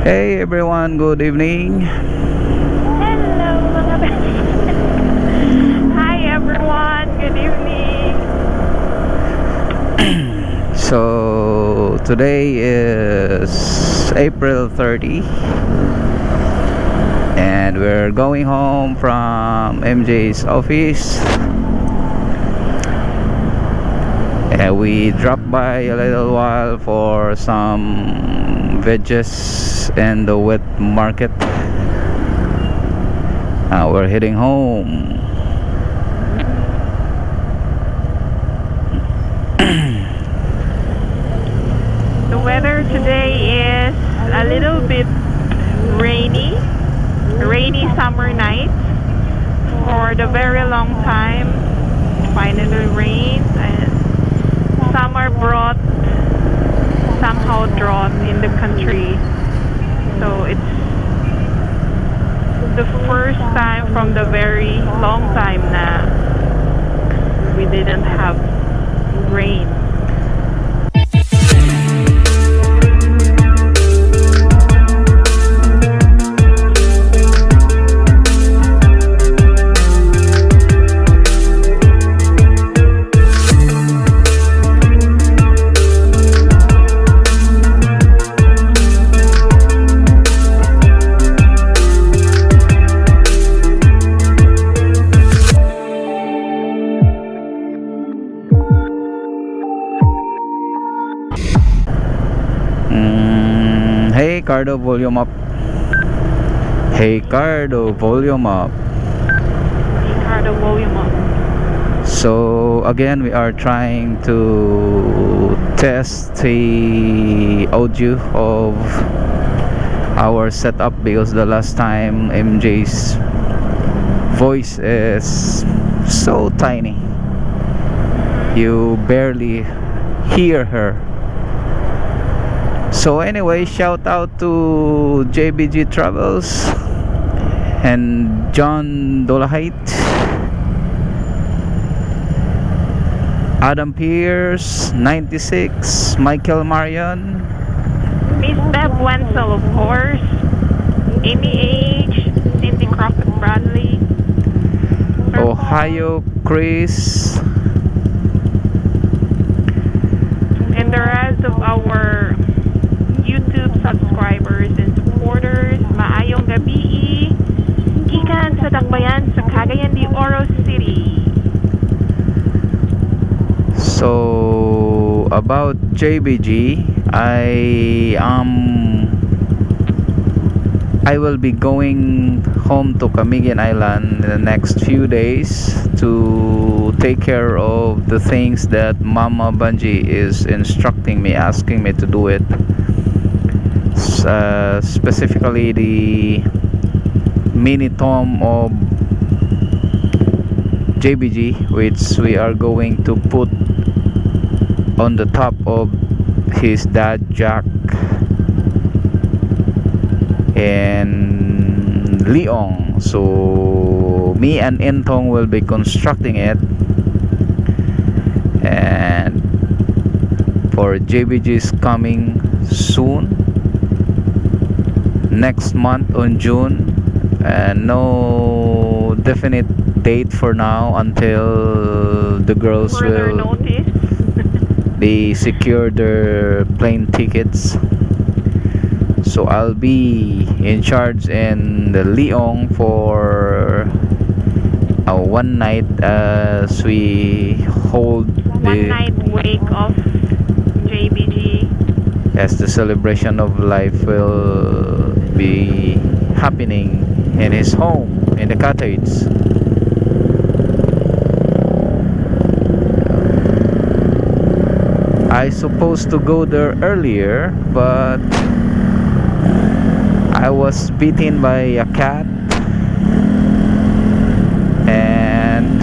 Hey everyone, good evening. Hello mga best. Hi everyone, good evening. So today is April 30 and we're going home from MJ's office. And we dropped by a little while for some veggies in the wet market. Now we're heading home. The weather today is a little bit rainy summer night. For the very long time, finally rained, and summer brought somehow drought in the country. So it's the first time from the very long time na we didn't have rain. Hey Cardo, volume up. Hey Cardo, volume up. Ricardo, volume up. So again, we are trying to test the audio of our setup because the last time MJ's voice is so tiny, you barely hear her. So anyway, shout out to JBG Travels and John Dolahite, Adam Pierce 96, Michael Marion, Miss Deb Wenzel, of course, Amy H, Cindy Crockett Bradley, Ohio Chris, and the rest of our YouTube subscribers and supporters. Maayong gabi, gikan sa Dakbayan sa Cagayan de Oro City. So about JBG, I will be going home to Camiguin Island in the next few days to take care of the things that Mama Banji is instructing me, asking me to do it. Specifically the mini tom of JBG, which we are going to put on the top of his dad jack in Leong. So me and Intong will be constructing it, and for JBG's coming soon next month on June, and no definite date for now until the girls Further will notice. they secure their plane tickets. So I'll be in charge in the Leong for a one night as we hold One night wake of JBG. as the celebration of life will be happening in his home in the cottage. I supposed to go there earlier, but I was bitten by a cat, and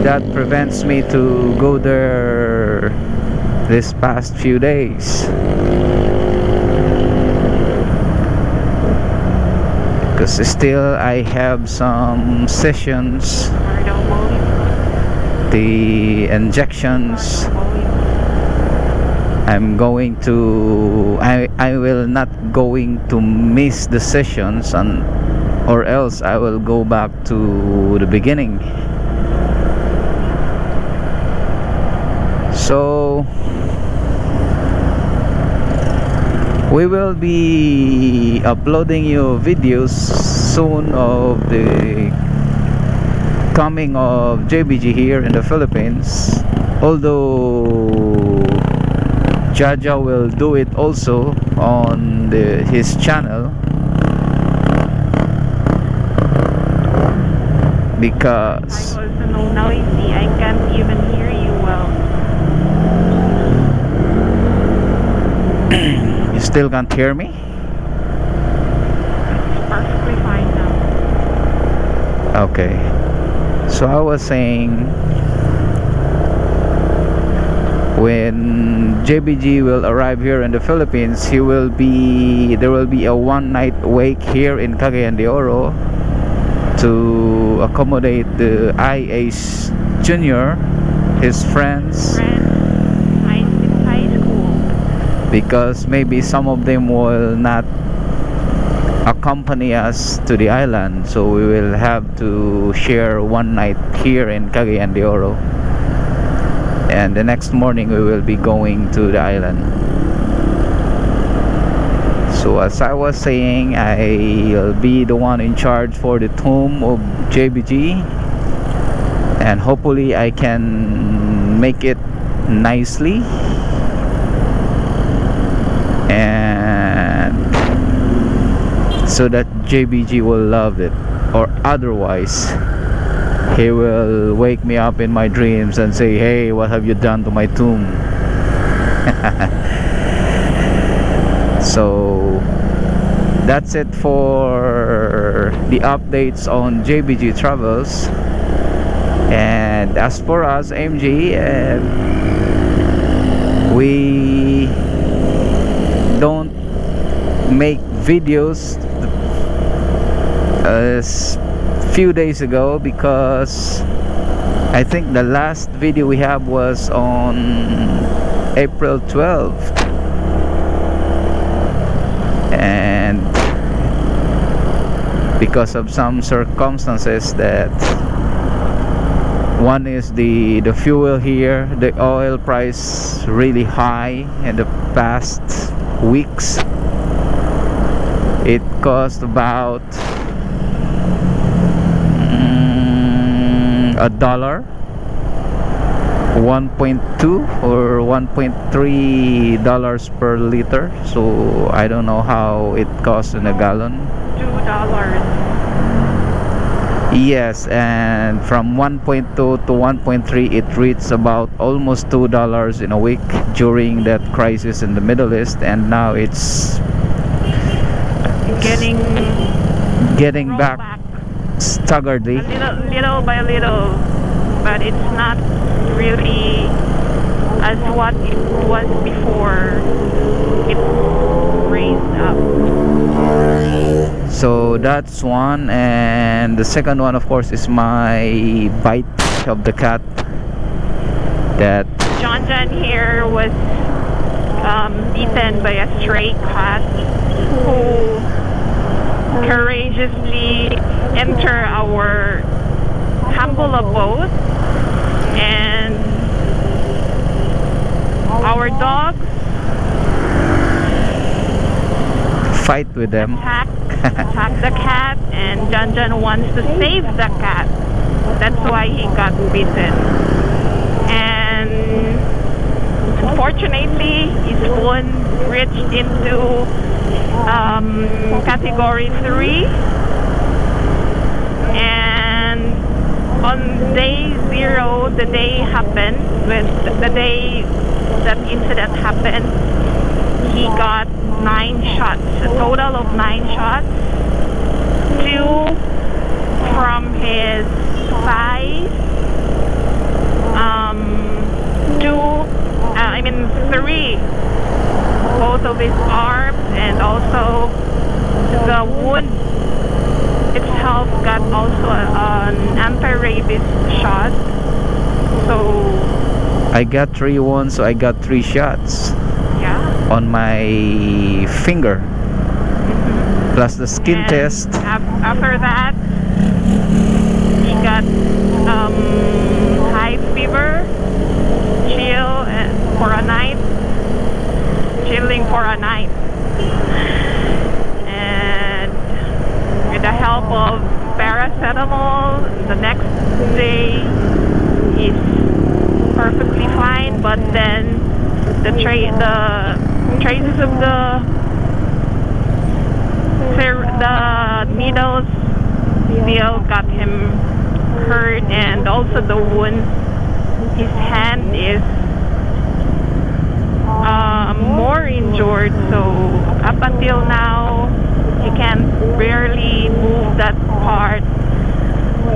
that prevents me to go there this past few days, because still I have some sessions, the injections I will not going to miss the sessions, and or else I will go back to the beginning. So we will be uploading you videos soon of the coming of JBG here in the Philippines, although Jaja will do it also on his channel, because I was no noisy. I can't even hear you well. you still can't hear me? It's perfectly fine now. Okay. So I was saying, when JBG will arrive here in the Philippines, there will be a one-night wake here in Cagayan de Oro to accommodate the IA's Junior, his friends, High school. because maybe some of them will not accompany us to the island, so we will have to share one night here in Cagayan de Oro, and the next morning we will be going to the island. So as I was saying, I'll be the one in charge for the tomb of JBG, and hopefully I can make it nicely, and so that JBG will love it, or otherwise he will wake me up in my dreams and say, "Hey, what have you done to my tomb?" So that's it for the updates on JBG Travels. And as for us, MG, we don't make videos a few days ago, because I think the last video we have was on April 12th, and because of some circumstances, that one is the fuel here, the oil price really high in the past weeks. It cost about $1, 1.2 or $1.3 per liter. So I don't know how it costs in a gallon. $2. Yes, and from 1.2 to 1.3 it reached about almost $2 in a week during that crisis in the Middle East, and now it's getting back staggeredly, little by little, but it's not really as what it was before it raised up. So that's one, and the second one, of course, is my bite of the cat. That John here was eaten by a stray cat who courageously entered our humble abode, and our dogs fight with them. attack the cat, and John wants to save the cat. That's why he got bitten. And unfortunately, his wound reached into category 3. And on day 0, the day happened, the day that incident happened, he got 9 shots, a total of 9 shots. 2 from his thighs, 3, both of his arms, and also the wound itself got also an anti-rabies shot. So I got 3 wounds, so I got 3 shots. on my finger, plus the skin And test. After that, he got high fever, chilling for a night, and with the help of paracetamol, the next day he's perfectly fine. But then the traces of the needles still got him hurt, and also the wound. His hand is more injured, so up until now he can barely move that part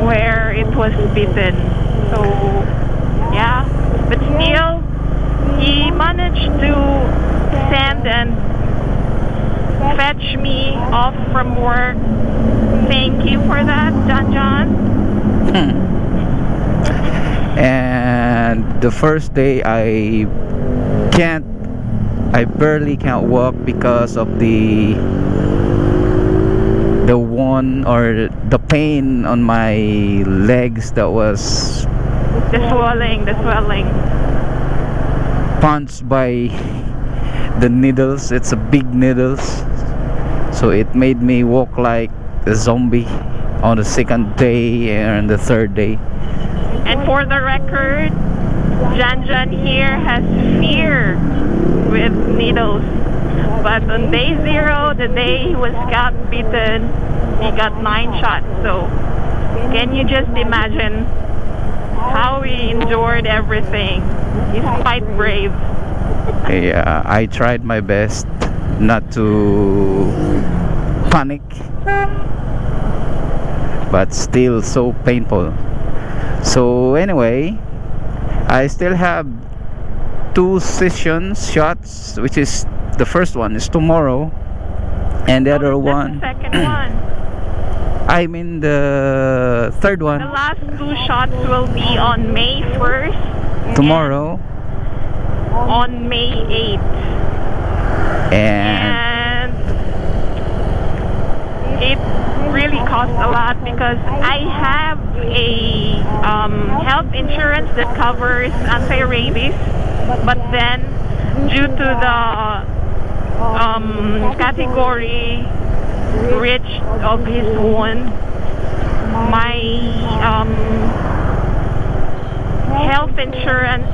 where it was bitten. So yeah, but still he managed to send and fetch me off from work. Thank you for that, John. And the first day I barely can't walk because of the one, or the pain on my legs that was The swelling. punched by the needles. It's a big needles, so it made me walk like a zombie on the second day and the third day. And for the record, John here has fear with needles. But on day 0, the day he got bitten, he got 9 shots. So can you just imagine how he endured everything? He's quite brave. Yeah, I tried my best not to panic, but still so painful. So anyway, I still have 2 shots, which is the first one is tomorrow, and the other That's one, the second one. I mean the third The one, last 2 shots will be on May 1st. tomorrow, On May 8th. and It really costs a lot because I have a health insurance that covers anti-rabies, but then due to the category rich of his wound, my health insurance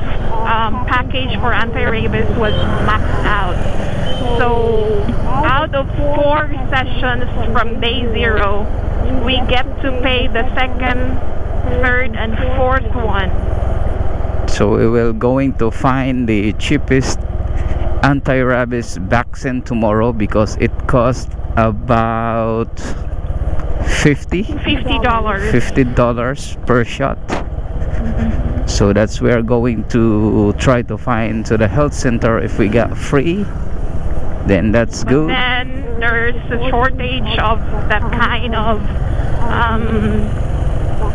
package for anti-rabies was maxed out. So out of 4 sessions from day 0, we get to pay the second, third, and fourth one. so we will going to find the cheapest anti-rabies vaccine tomorrow, because it costs about $50 $50. per shot. So that's we are going to try to find to the health center. If we get free, then that's But good. then there's a shortage of that kind of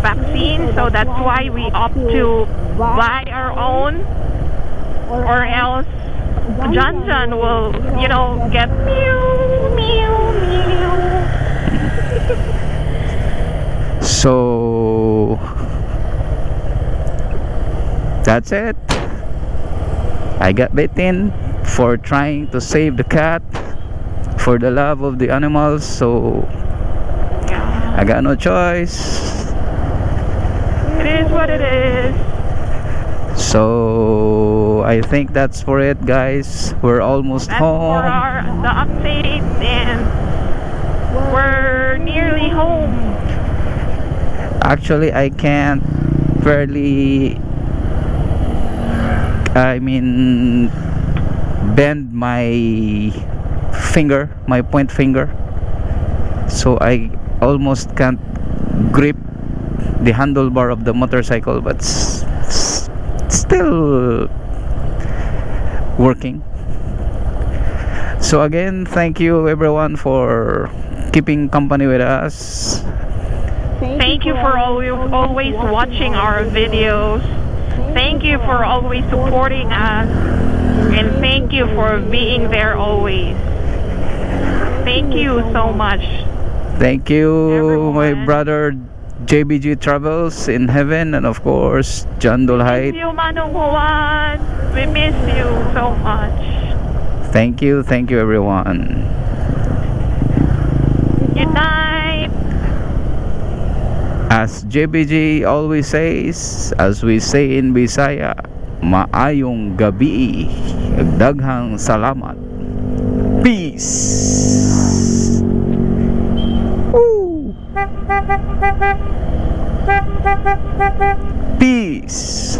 vaccine, so that's why we opt to buy our own, or else John will, get meow, meow, meow. So that's it. I got bitten for trying to save the cat, for the love of the animals, so Yeah. I got no choice. It is what it is. So I think that's for it, guys. We're almost That's for home. the update, and we're nearly home. Actually, I can't barely, bend my finger, my point finger. So I almost can't grip the handlebar of the motorcycle, but still working. So again, thank you everyone for keeping company with us. Thank you for always watching our videos. Thank you for always supporting us. And thank you for being there always. Thank you so much. Thank you, my Everyone. brother JBG Travels in heaven, and of course John Miss Dolhait. you, Manong Juan. We miss you so much. Thank you everyone. Good night. As JBG always says, as we say in Bisaya, maayong gabi. Daghang salamat. Peace. Woo. Peace.